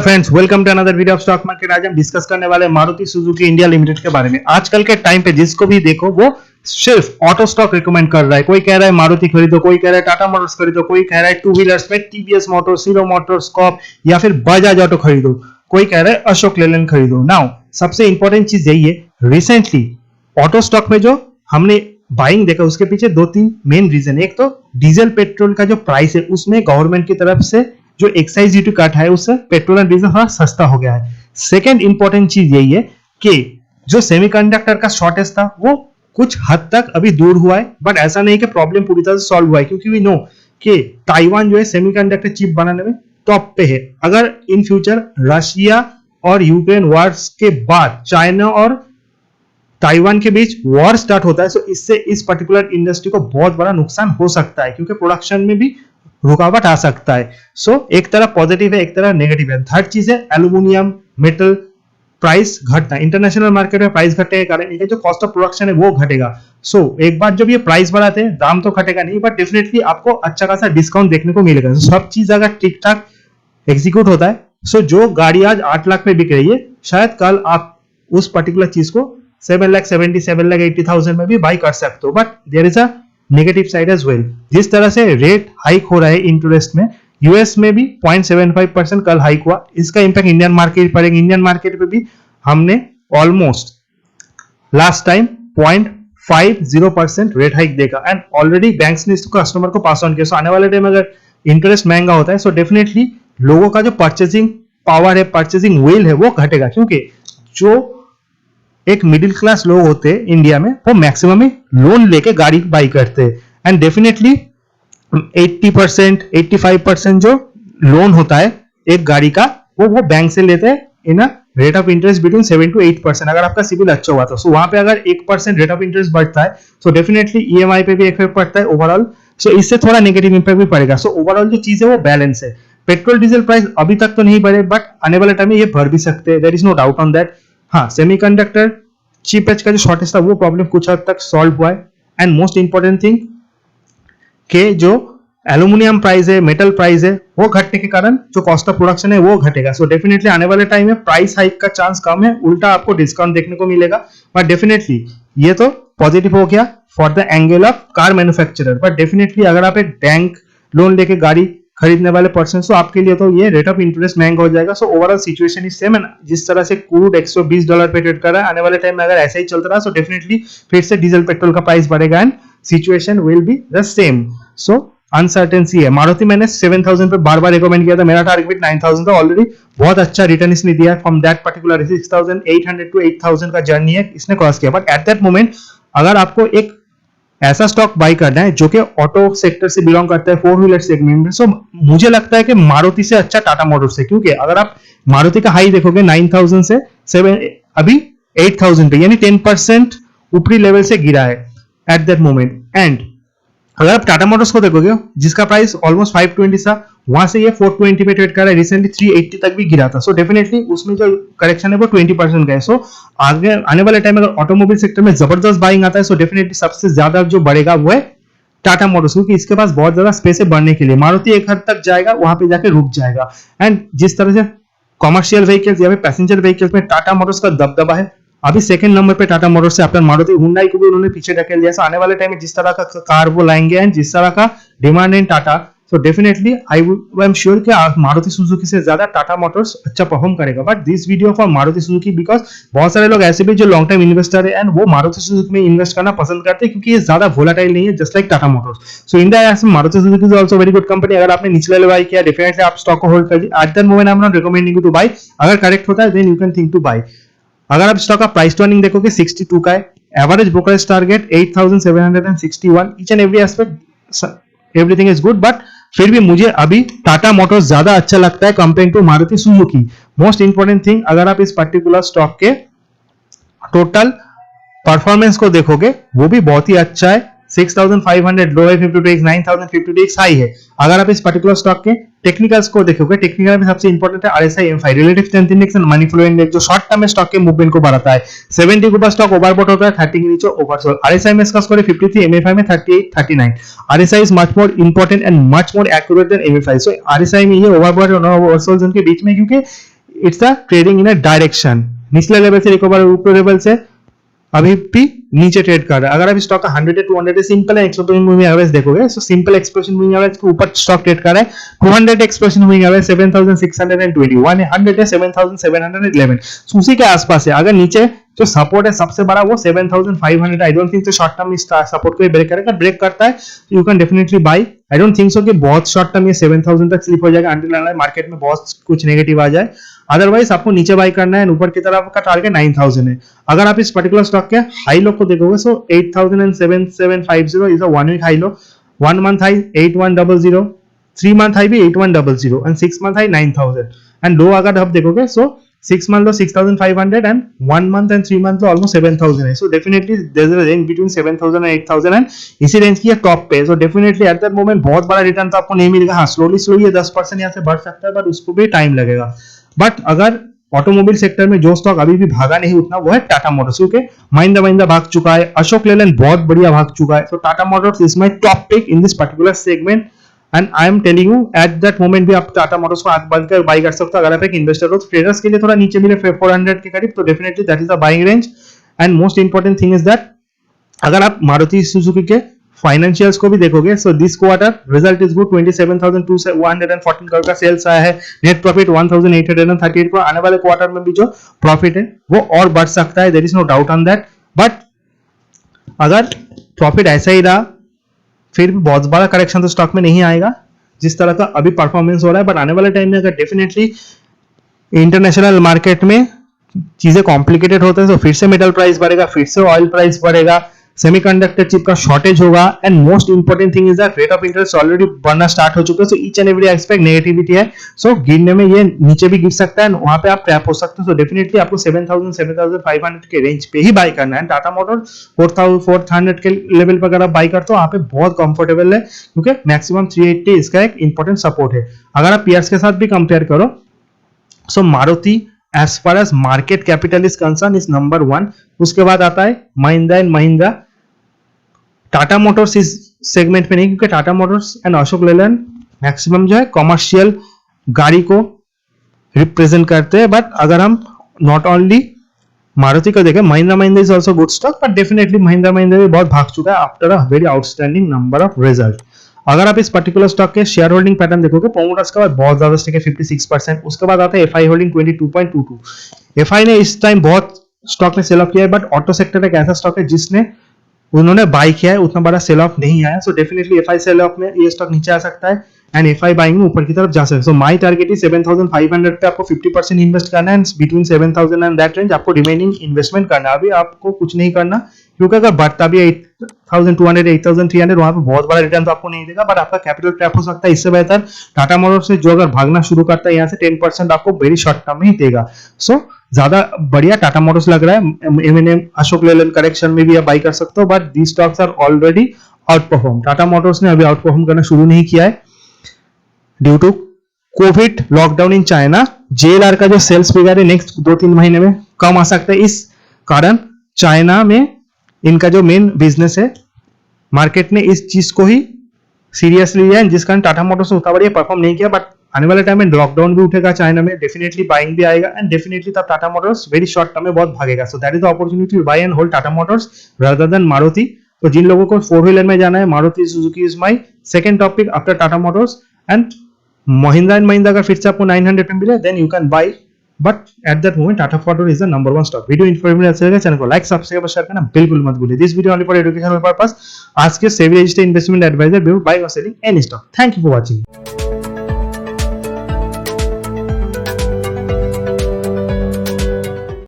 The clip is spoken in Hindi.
Friends, welcome to another video of stock market. आज हम डिस्कस करने वाले मारुति सुजुकी इंडिया लिमिटेड के बारे में। आजकल के टाइम पे जिसको भी देखो वो सिर्फ ऑटो स्टॉक रिकमेंड कर रहा है। कोई कह रहा है मारुति खरीदो, कोई कह रहा है टाटा मोटर्स खरीदो, कोई कह रहा है टू व्हीलर्स में TVS Motors, hero Motors, scope या फिर बजाज ऑटो खरीदो, कोई कह रहा है अशोक लेलैंड खरीदो। नाउ सबसे इंपॉर्टेंट चीज यही है, रिसेंटली ऑटो स्टॉक में जो हमने बाइंग देखा उसके पीछे दो तीन मेन रीजन। एक तो डीजल पेट्रोल का जो प्राइस है उसमें गवर्नमेंट की तरफ से जो एक्साइज ड्यूटी कट है उससे पेट्रोल एंड डीजल थोड़ा सस्ता हो गया है। सेकेंड इंपॉर्टेंट चीज यही है कि जो सेमीकंडक्टर का शॉर्टेज था वो कुछ हद तक अभी दूर हुआ है, बट ऐसा नहीं कि प्रॉब्लम पूरी तरह से सॉल्व हुआ है, क्योंकि वी नो कि ताइवान जो है सेमीकंडक्टर चिप बनाने में टॉप पे है। अगर इन फ्यूचर रशिया और यूक्रेन वॉर्स के बाद चाइना और ताइवान के बीच वॉर स्टार्ट होता है, तो इससे इस पर्टिकुलर इंडस्ट्री को बहुत बड़ा नुकसान हो सकता है, क्योंकि प्रोडक्शन में भी रुकावट आ सकता है। सो एक तरह पॉजिटिव है, एक तरह नेगेटिव है। थर्ड चीज है एल्यूमिनियम मेटल प्राइस घटना। इंटरनेशनल मार्केट में प्राइस घटने के कारण इनका जो कॉस्ट ऑफ प्रोडक्शन है वो घटेगा। सो एक बार जब ये प्राइस बढ़ाते हैं दाम तो घटेगा नहीं, बट डेफिनेटली आपको अच्छा खासा डिस्काउंट देखने को मिलेगा। सब चीज अगर ठीक ठाक एग्जीक्यूट होता है, सो जो गाड़ी आज 8 लाख में बिक रही है, शायद कल आप उस पर्टिकुलर चीज को 7,70,000 में भी बाई कर सकते हो। But there is a negative side as well. जिस तरह से रेट हाइक हो रहा है इंटरेस्ट में, यूएस में भी 0.75% कल हाइक हुआ, इसका इंपैक्ट इंडियन मार्केट पर। इंडियन मार्केट पे भी हमने almost last time 0.50% rate hike देखा, एंड ऑलरेडी बैंक्स ने इसको कस्टमर को पास ऑन किया। सो आने वाले टाइम अगर इंटरेस्ट महंगा होता है, सो डेफिनेटली लोगों का जो परचेसिंग पावर है, परचेसिंग विल है, वो घटेगा, क्योंकि जो एक मिडिल क्लास लोग होते हैं इंडिया में वो मैक्सिमम लोन लेके गाड़ी बाई करते हैं, एंड डेफिनेटली 80% 85% जो लोन होता है एक गाड़ी का वो बैंक से लेते हैं in a rate of interest between 7 to 8%। अगर आपका सिविल अच्छा हुआ तो वहां पे अगर 1% रेट ऑफ इंटरेस्ट बढ़ता है, सो डेफिनेटली ईएमआई पे भी इफेक्ट पड़ता है ओवरऑल। सो इससे थोड़ा नेगेटिव इंपैक्ट भी पड़ेगा। सो ओवरऑल जो चीज है वो बैलेंस है। पेट्रोल डीजल प्राइस अभी तक तो नहीं बढ़े, बट आने वाले टाइम में ये बढ़ भी सकते हैं, there is no doubt on that. हाँ, सेमीकंडक्टर चिप एज का जो शॉर्टेज था वो प्रॉब्लम कुछ हद तक सॉल्व हुआ है, एंड मोस्ट इंपॉर्टेंट थिंग के जो एल्यूमिनियम प्राइस है, मेटल प्राइस है, वो घटने के कारण जो कॉस्ट ऑफ प्रोडक्शन है वो घटेगा। सो डेफिनेटली आने वाले टाइम में प्राइस हाइक का चांस कम है, उल्टा आपको डिस्काउंट देखने को मिलेगा। बट डेफिनेटली ये तो पॉजिटिव हो गया for the angle of car manufacturer. But definitely अगर आप एक बैंक लोन लेके गाड़ी खरीदने वाले पर्सन, तो आपके लिए तो ये रेट ऑफ इंटरेस्ट महंगा हो जाएगा। So overall situation is same. जिस तरह से क्रूड $120 पे ट्रेड कर रहा है, आने वाले टाइम में अगर ऐसा ही चलता रहा, सो डेफिनेटली फिर से डीजल पेट्रोल का प्राइस बढ़ेगा, and situation will be the same. So uncertainty है। मारुति मैंने 7,000 पे बार बार रिकमेंड किया था, मेरा टारगेट 9,000 था। ऑलरेडी बहुत अच्छा रिटर्न इसने दिया फ्रॉम दैट पर्टिकुलर 6,800 to 8,000 का जर्नी है इसने क्रॉस किया। बट एट दैट मोमेंट अगर आपको एक ऐसा स्टॉक बाई करना है जो कि ऑटो सेक्टर से बिलोंग करता है, 4 व्हीलर सेगमेंट में, सो मुझे लगता है कि मारुति से अच्छा टाटा मोटर्स है। क्योंकि अगर आप मारुति का हाई देखोगे 9,000 से 7 अभी 8,000 पे, यानी 10% ऊपरी लेवल से गिरा है एट दैट मोमेंट। एंड अगर आप टाटा मोटर्स को देखोगे जिसका प्राइस ऑलमोस्ट 520 था, वहां से ये 420 पे ट्रेड कर रहा है, रिसेंटली 380 तक भी गिरा था। सो डेफिनेटली उसमें जो करेक्शन है वो 20% का है। सो आगे आने वाले टाइम अगर ऑटोमोबाइल सेक्टर में जबरदस्त बाइंग आता है, सो डेफिनेटली सबसे ज्यादा जो बढ़ेगा वो है टाटा मोटर्स, क्योंकि इसके पास बहुत ज्यादा स्पेस है बढ़ने के लिए। मारुति एक हद तक जाएगा, वहां पे जाके रुक जाएगा। एंड जिस तरह से कॉमर्शियल व्हीकल्स या फिर पैसेंजर व्हीकल्स में टाटा मोटर्स का दबदबा है, अभी सेकंड नंबर पे टाटा मोटर्स से आफ्टर मारुति, हुंडई को भी उन्होंने पीछे ढकेल दिया। आने वाले टाइम में जिस तरह का कार वो लाएंगे एंड जिस तरह का डिमांड है Tata, so definitely I am sure कि मारुति सुजुकी से ज्यादा टाटा मोटर्स अच्छा परफॉर्म करेगा। But this video for Maruti Suzuki, because बहुत सारे लोग ऐसे भी जो लॉन्ग टाइम इन्वेस्टर है एंड वो मारुति सुजुकी में इन्वेस्ट करना पसंद करते हैं, क्योंकि ये ज्यादा वोलेटाइल नहीं है, just like Tata Motors. So in that Maruti Suzuki is also very good company. अगर आपने निचले लेवल किया, डेफिनेटली आप स्टॉक को होल्ड करिए। At that moment I am not recommending you to buy. अगर करेक्ट होता है then you can think to buy. अगर आप स्टॉक का प्राइस टू अर्निंग देखोगे 62 का है, average brokerage target 8,761, each and every aspect everything is good. But फिर भी मुझे अभी टाटा मोटर्स ज्यादा अच्छा लगता है compare to Maruti Suzuki. Most important thing, अगर आप इस पर्टिकुलर स्टॉक के टोटल परफॉर्मेंस को देखोगे वो भी बहुत ही अच्छा है। 6500 लो है, 52x 9052x हाई है। अगर आप इस पर्टिकुलर स्टॉक के टेक्निकल्स को देखोगे, टेक्निकल में सबसे इंपॉर्टेंट है RSI M five relative strength index and money flow index, जो शॉर्ट टर्म में स्टॉक के मूवमेंट को बढ़ाता है। 70 के ऊपर स्टॉक ओवरबॉट होता है, 30 के नीचे ओवरसोल्ड। आरएसआई में इसका स्कोर है 53, एमएफआई में 38 39। RSI is much more important and much more accurate then MFI. So RSI में ये ओवरबॉट और ओवरसोल्ड जोन के बीच में, क्योंकि it's a trading in a direction, निचले लेवल से रिकवर ऊपर लेवल से अभी भी नीचे ट्रेड कर रहा है। अगर आप स्टॉक का 100 200 सिंपल एक्सप्रेशन मूविंग एवरेज देखोगे, so simple expression moving average के ऊपर स्टॉक ट्रेड कर रहा है। 200 एक्सप्रेशन मूविंग एवरेज 7621 है, 100 है 7711, सो उसी के आसपास है। अगर नीचे जो सपोर्ट है सबसे बड़ा वो 7500, I don't think so short term इस सपोर्ट को ब्रेक करेगा। ब्रेक करता है you can definitely buy. I don't think so कि बहुत शॉर्ट टर्म ये 7000 तक स्लिप हो जाएगा अंटिल मार्केट में बहुत कुछ नेगेटिव आ जाए। अदरवाइज आपको नीचे बाय करना है, ऊपर की तरफ का टारगेट 9000 है। अगर आप इस पर्टिकुलर स्टॉक के हाई लो को देखोगे, so 8750 is a 1 week high low, 1 month high 8100, 3 month high भी 8100 and 6 month high 9000 and low अगर आप देखोगे, so 6 month low 6500 and 1 month and 3 month low almost 7000 है। So definitely there is a range between 7000 and 8000 and इसी रेंज की टॉप पे। So definitely eight that moment बहुत बड़ा रिटर्न तो आपको नहीं मिलेगा। हाँ, स्लोली ये 10% यहाँ से बढ़ सकता है, बट उसको भी टाइम लगेगा। बट अगर ऑटोमोबाइल सेक्टर में जो स्टॉक अभी भी भागा नहीं उतना, वो है टाटा मोटर्स, क्योंकि महिंद्रा भाग चुका है, अशोक लेलैंड बहुत बढ़िया भाग चुका है। So Tata Motors is my top pick in this particular segment and I am telling you at that moment भी आप टाटा मोटर्स को आंख बंद कर बाय कर सकते हो। अगर आप एक इन्वेस्टर हो तो ट्रेडर्स के लिए थोड़ा नीचे मिले 400 के करीब, तो definitely that is the buying range. And most important thing is that अगर आप मारुति सुजुकी के फाइनेंशियल्स को भी देखोगे, so this quarter result is good, 27,114 crore का सेल्स आया है, नेट प्रॉफिट 1,838 करोड़। आने वाले क्वार्टर में भी जो प्रॉफिट है वो और बढ़ सकता है, there is no doubt on that. But अगर प्रॉफिट ऐसा ही रहा फिर भी बहुत बड़ा करेक्शन तो स्टॉक में नहीं आएगा जिस तरह का अभी परफॉर्मेंस हो रहा है। बट आने वाले टाइम में अगर डेफिनेटली इंटरनेशनल मार्केट में चीजें कॉम्प्लिकेटेड होते हैं, तो फिर से मेटल प्राइस बढ़ेगा, फिर से ऑयल प्राइस बढ़ेगा, सेमीकंडक्टर चिप का शॉर्टेज होगा and most important thing is that rate of interest already बढ़ना स्टार्ट हो चुका है। So each and every aspect negativity है, सो गिरने में ये नीचे भी गिर सकता है, वहां पे आप ट्रैप हो सकते हो। सो डेफिनेटली आपको 7500 के रेंज पे ही बाय करना है। टाटा मोटर्स 400 के लेवल पर अगर आप बाय करते हो, वहां पे बहुत कंफर्टेबल है, क्योंकि मैक्सिमम 380 इसका एक इंपॉर्टेंट सपोर्ट है। अगर आप पीएर्स के साथ भी कंपेयर करो, सो Maruti as far as market capital is concerned is number 1, उसके बाद आता है महिंद्रा एंड महिंद्रा। टाटा मोटर्स इस सेगमेंट में नहीं, क्योंकि Tata Motors and Ashok Leyland maximum जो है कमर्शियल गाड़ी को रिप्रेजेंट करते हैं। बट अगर हम नॉट ओनली मारुति को देखें, Mahindra is also good stock, but definitely Mahindra भी बहुत भाग चुका है after a very outstanding number of result. अगर आप इस पर्टिकुलर स्टॉक के शेयर होल्डिंग पैटर्न देखोगे, प्रोमोटर्स का बहुत ज्यादा स्टेक है 56%, उसके बाद आता है एफआई होल्डिंग 22.22। एफआई ने इस टाइम बहुत स्टॉक में सेल ऑफ किया है, बट ऑटो सेक्टर एक ऐसा स्टॉक है जिसने उन्होंने बाय किया है, उतना बड़ा सेल ऑफ नहीं आया। So definitely FI sale off में ये स्टॉक नीचे आ सकता है एंड एफआई बाइंग में ऊपर की तरफ जा सकता है। सो माय टारगेट इज 7500 पे आपको 50% इन्वेस्ट करना है, बिटवीन 7000 एंड दैट रेंज आपको रिमेनिंग इन्वेस्टमेंट करना है। अभी आपको कुछ नहीं करना, क्योंकि अगर बढ़ता भी 8200 8300 वहां पे बहुत बड़ा रिटर्न तो आपको नहीं देगा, बट आपका कैपिटल ट्रैप हो सकता है। इससे बेहतर टाटा मोटर्स से जो अगर भागना शुरू करता है यहाँ से 10% आपको वेरी शॉर्ट टर्म में ही देगा। सो ज्यादा बढ़िया टाटा मोटर्स लग रहा है। एमएनएम अशोक लेलैंड करेक्शन में भी आप बाई कर सकते हो, but these stocks are already out perform. Tata Motors ने अभी आउट परफॉर्म करना शुरू नहीं किया है due to covid lockdown in China. JLR का जो सेल्स फिगर है नेक्स्ट 2-3 महीने में कम आ सकता है, इस कारण चाइना में इनका जो मेन बिजनेस है, मार्केट ने इस चीज को ही सीरियसली लिया है, जिस कारण टाटा मोटर्स उतना बढ़िया परफॉर्म नहीं किया। बट आने वाले टाइम में लॉकडाउन भी उठेगा चाइना में, डेफिनेटली बाइंग भी आएगा एंड डेफिनेटली तब Tata Motors very short term में बहुत भागेगा। So that is the opportunity to buy and hold Tata Motors rather than Maruti. तो जिन लोगों को 4 व्हीलर में जाना है, Maruti Suzuki is my second topic after Tata Motors. And Mahindra and Mahindra अगर फिर से आपको 900 पे मिले, then you can buy, but at that moment Tata Motors is the number 1 stock. Video informative अच्छा लगे चैनल को लाइक सब्सक्राइब और शेयर करना बिल्कुल मत भूलिए। This video only for educational purpose. आज के SEBI registered investment advisor before buying और selling any stock. Thank you for watching.